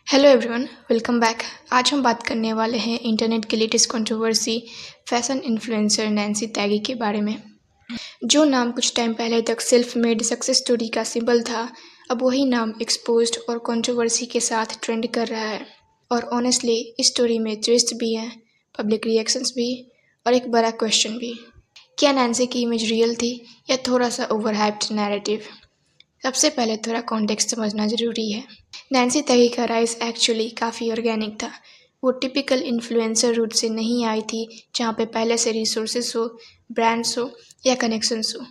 Hello everyone, welcome back. आज हम बात करने वाले हैं इंटरनेट की latest controversy fashion influencer Nancy तैगी के बारे में। जो नाम कुछ टाइम पहले तक सेल्फ मेड सक्सेस स्टोरी का सिंबल था, अब वही नाम एक्सपोज्ड और कंट्रोवर्सी के साथ ट्रेंड कर रहा है। और ऑनेस्टली इस स्टोरी में ट्विस्ट भी है, पब्लिक रिएक्शंस भी और एक बड़ा क्वेश्चन भी। क्या नैन्सी की इमेज रियल थी या थोड़ा सा ओवर हाइप्ड नैरेटिव? सबसे पहले थोड़ा कॉन्टेक्स्ट समझना ज़रूरी है। नैन्सी तैगी का राइज एक्चुअली काफ़ी ऑर्गेनिक था। वो टिपिकल इन्फ्लुएंसर रूट से नहीं आई थी जहाँ पे पहले से रिसोर्सेस हो, ब्रांड्स हो या कनेक्शंस हो।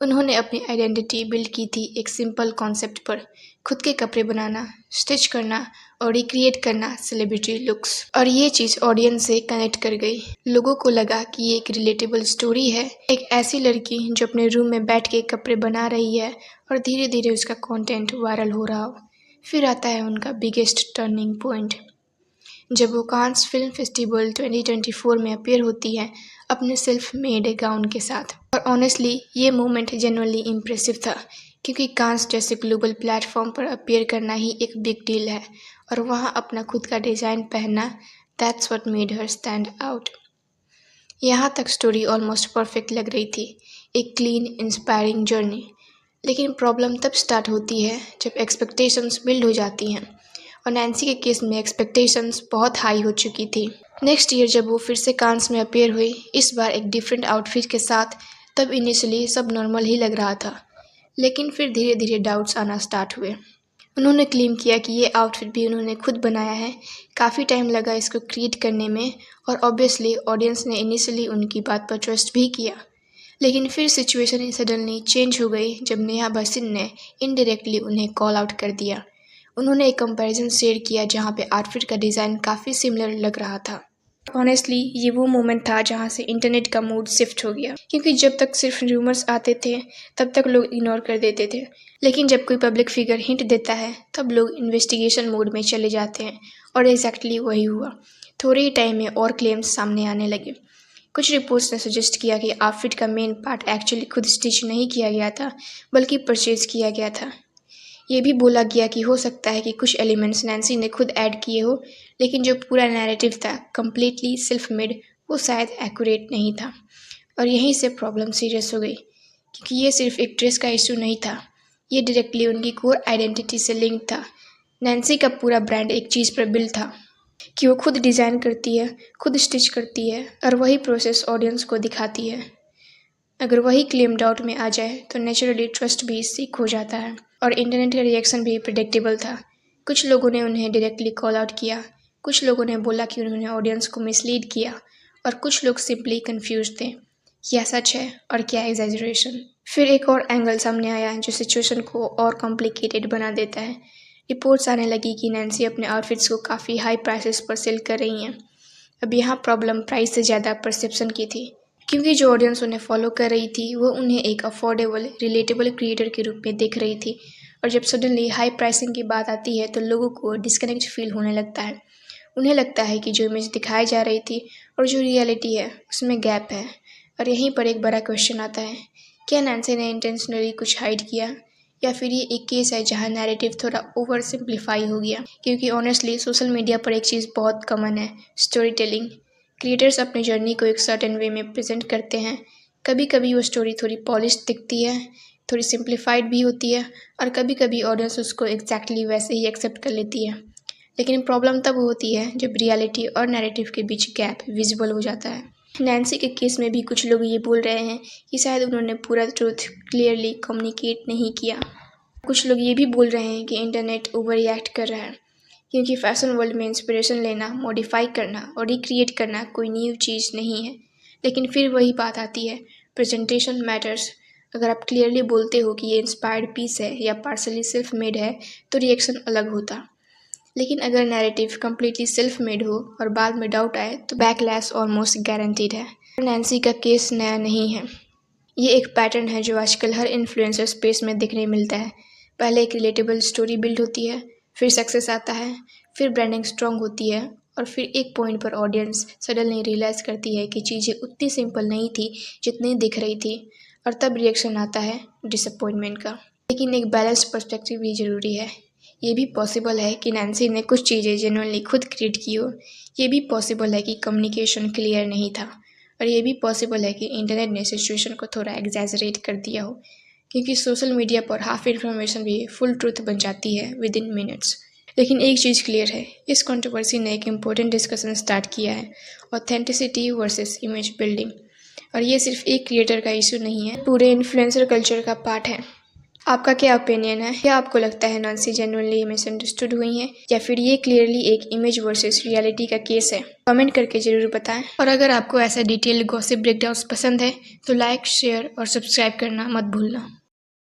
उन्होंने अपनी आइडेंटिटी बिल्ड की थी एक सिंपल कॉन्सेप्ट पर, खुद के कपड़े बनाना, स्टिच करना और रिक्रिएट करना सेलिब्रिटी लुक्स। और ये चीज़ ऑडियंस से कनेक्ट कर गई। लोगों को लगा कि ये एक रिलेटेबल स्टोरी है, एक ऐसी लड़की जो अपने रूम में बैठ के कपड़े बना रही है और धीरे धीरे उसका कंटेंट वायरल हो रहा हो। फिर आता है उनका बिगेस्ट टर्निंग पॉइंट, जब वो कांस फिल्म फेस्टिवल 2024 में अपीयर होती है अपने सेल्फ मेड गाउन के साथ। और ऑनेस्टली ये मोमेंट जेन्युइनली इम्प्रेसिव था, क्योंकि कांस जैसे ग्लोबल प्लेटफॉर्म पर अपीयर करना ही एक बिग डील है और वहाँ अपना खुद का डिज़ाइन पहनना, that's what made her stand out. यहाँ तक स्टोरी ऑलमोस्ट परफेक्ट लग रही थी, एक क्लीन इंस्पायरिंग जर्नी। लेकिन प्रॉब्लम तब स्टार्ट होती है जब एक्सपेक्टेशंस बिल्ड हो जाती हैं, और नैन्सी के केस में एक्सपेक्टेशंस बहुत हाई हो चुकी थी। नेक्स्ट ईयर जब वो फिर से कांस में अपीयर हुई, इस बार एक डिफरेंट आउटफिट के साथ, तब इनिशियली सब नॉर्मल ही लग रहा था, लेकिन फिर धीरे धीरे डाउट्स आना स्टार्ट हुए। उन्होंने क्लेम किया कि ये आउटफिट भी उन्होंने खुद बनाया है, काफ़ी टाइम लगा इसको क्रिएट करने में, और ऑब्वियसली ऑडियंस ने इनिशियली उनकी बात पर ट्रस्ट भी किया। लेकिन फिर सिचुएशन सडनली चेंज हो गई जब नेहा भसीन ने इनडायरेक्टली उन्हें कॉल आउट कर दिया। उन्होंने एक कंपैरिजन शेयर किया जहाँ पे आउटफिट का डिज़ाइन काफ़ी सिमिलर लग रहा था। ऑनेस्टली ये वो मोमेंट था जहाँ से इंटरनेट का मूड शिफ्ट हो गया, क्योंकि जब तक सिर्फ रूमर्स आते थे तब तक लोग इग्नोर कर देते थे, लेकिन जब कोई पब्लिक फिगर हिंट देता है तब लोग इन्वेस्टिगेशन मोड में चले जाते हैं। और एग्जैक्टली वही हुआ। थोड़े ही टाइम में और क्लेम्स सामने आने लगे। कुछ रिपोर्ट्स ने सजेस्ट किया कि आउटफिट का मेन पार्ट एक्चुअली खुद स्टिच नहीं किया गया था, बल्कि परचेज किया गया था। ये भी बोला गया कि हो सकता है कि कुछ एलिमेंट्स नैन्सी ने खुद ऐड किए हो, लेकिन जो पूरा नैरेटिव था कम्प्लीटली सेल्फ मेड, वो शायद एक्यूरेट नहीं था। और यहीं से प्रॉब्लम सीरियस हो गई, क्योंकि ये सिर्फ एक ड्रेस का इशू नहीं था, ये डायरेक्टली उनकी कोर आइडेंटिटी से लिंक था। नैन्सी का पूरा ब्रांड एक चीज़ पर बिल्ड था कि वो खुद डिज़ाइन करती है, खुद स्टिच करती है और वही प्रोसेस ऑडियंस को दिखाती है। अगर वही क्लेम डाउट में आ जाए तो नेचुरली ट्रस्ट भी सीक हो जाता है। और इंटरनेट का रिएक्शन भी प्रेडिक्टेबल था। कुछ लोगों ने उन्हें डायरेक्टली कॉल आउट किया, कुछ लोगों ने बोला कि उन्होंने ऑडियंस को मिसलीड किया, और कुछ लोग सिंपली कंफ्यूज थे, क्या सच है और क्या एग्जैजरेशन। फिर एक और एंगल सामने आया जो सिचुएशन को और कॉम्प्लिकेटेड बना देता है। रिपोर्ट्स आने लगी कि नैन्सी अपने आउटफिट्स को काफ़ी हाई प्राइसेस पर सेल कर रही हैं। अब यहाँ प्रॉब्लम प्राइस से ज़्यादा परसेप्शन की थी, क्योंकि जो ऑडियंस उन्हें फॉलो कर रही थी वो उन्हें एक अफोर्डेबल रिलेटेबल क्रिएटर के रूप में देख रही थी। और जब सडनली हाई प्राइसिंग की बात आती है तो लोगों को डिस्कनेक्ट फील होने लगता है। उन्हें लगता है कि जो इमेज दिखाई जा रही थी और जो रियलिटी है उसमें गैप है। और यहीं पर एक बड़ा क्वेश्चन आता है, क्या नैन्सी ने इंटेंशनली कुछ हाइड किया, या फिर ये एक केस है जहाँ नैरेटिव थोड़ा ओवर सिंप्लीफाई हो गया। क्योंकि ऑनेस्टली सोशल मीडिया पर एक चीज़ बहुत कॉमन है, स्टोरी टेलिंग। क्रिएटर्स अपनी जर्नी को एक सर्टेन वे में प्रेजेंट करते हैं। कभी कभी वो स्टोरी थोड़ी पॉलिश दिखती है, थोड़ी सिंप्लीफाइड भी होती है, और कभी कभी ऑडियंस उसको एग्जैक्टली वैसे ही एक्सेप्ट कर लेती है। लेकिन प्रॉब्लम तब होती है जब रियलिटी और नैरेटिव के बीच गैप विजिबल हो जाता है। नैन्सी के केस में भी कुछ लोग ये बोल रहे हैं कि शायद उन्होंने पूरा ट्रूथ क्लियरली कम्युनिकेट नहीं किया। कुछ लोग ये भी बोल रहे हैं कि इंटरनेट ओवर रिएक्ट कर रहा है, क्योंकि फैशन वर्ल्ड में इंस्पिरेशन लेना, मॉडिफाई करना और रिक्रिएट करना कोई न्यू चीज़ नहीं है। लेकिन फिर वही बात आती है, प्रेजेंटेशन मैटर्स। अगर आप क्लियरली बोलते हो कि ये इंस्पायर्ड पीस है या पार्सली सेल्फ मेड है तो रिएक्शन अलग होता। लेकिन अगर नैरेटिव कम्प्लीटली सेल्फ मेड हो और बाद में डाउट आए तो बैकलैश ऑलमोस्ट गारंटीड है। नैन्सी का केस नया नहीं है, ये एक पैटर्न है जो आजकल हर इन्फ्लुएंसर स्पेस में देखने मिलता है। पहले एक रिलेटेबल स्टोरी बिल्ड होती है, फिर सक्सेस आता है, फिर ब्रांडिंग स्ट्रॉन्ग होती है, और फिर एक पॉइंट पर ऑडियंस सडनली रियलाइज़ करती है कि चीज़ें उतनी सिंपल नहीं थी जितनी दिख रही थी, और तब रिएक्शन आता है डिसअपॉइंटमेंट का। लेकिन एक बैलेंस्ड पर्सपेक्टिव भी ज़रूरी है। ये भी पॉसिबल है कि नैन्सी ने कुछ चीज़ें जेन्युइनली खुद क्रिएट की हो। ये भी पॉसिबल है कि कम्युनिकेशन क्लियर नहीं था। और ये भी पॉसिबल है कि इंटरनेट ने सिचुएशन को थोड़ा एग्जैजरेट कर दिया हो, क्योंकि सोशल मीडिया पर हाफ इन्फॉर्मेशन भी फुल ट्रूथ बन जाती है विद इन मिनट्स। लेकिन एक चीज़ क्लियर है, इस कंट्रोवर्सी ने एक इम्पोर्टेंट डिस्कशन स्टार्ट किया है, ऑथेंटिसिटी वर्सेस इमेज बिल्डिंग। और ये सिर्फ एक क्रिएटर का इशू नहीं है, पूरे इन्फ्लुएंसर कल्चर का पार्ट है। आपका क्या ओपिनियन है? क्या आपको लगता है नैन्सी जेन्युइनली मिसअंडरस्टूड हुई हैं, या फिर ये क्लियरली एक इमेज वर्सेस रियलिटी का केस है? कमेंट करके ज़रूर बताएं। और अगर आपको ऐसा डिटेल्ड गॉसिप ब्रेकडाउन्स पसंद है तो लाइक, शेयर और सब्सक्राइब करना मत भूलना।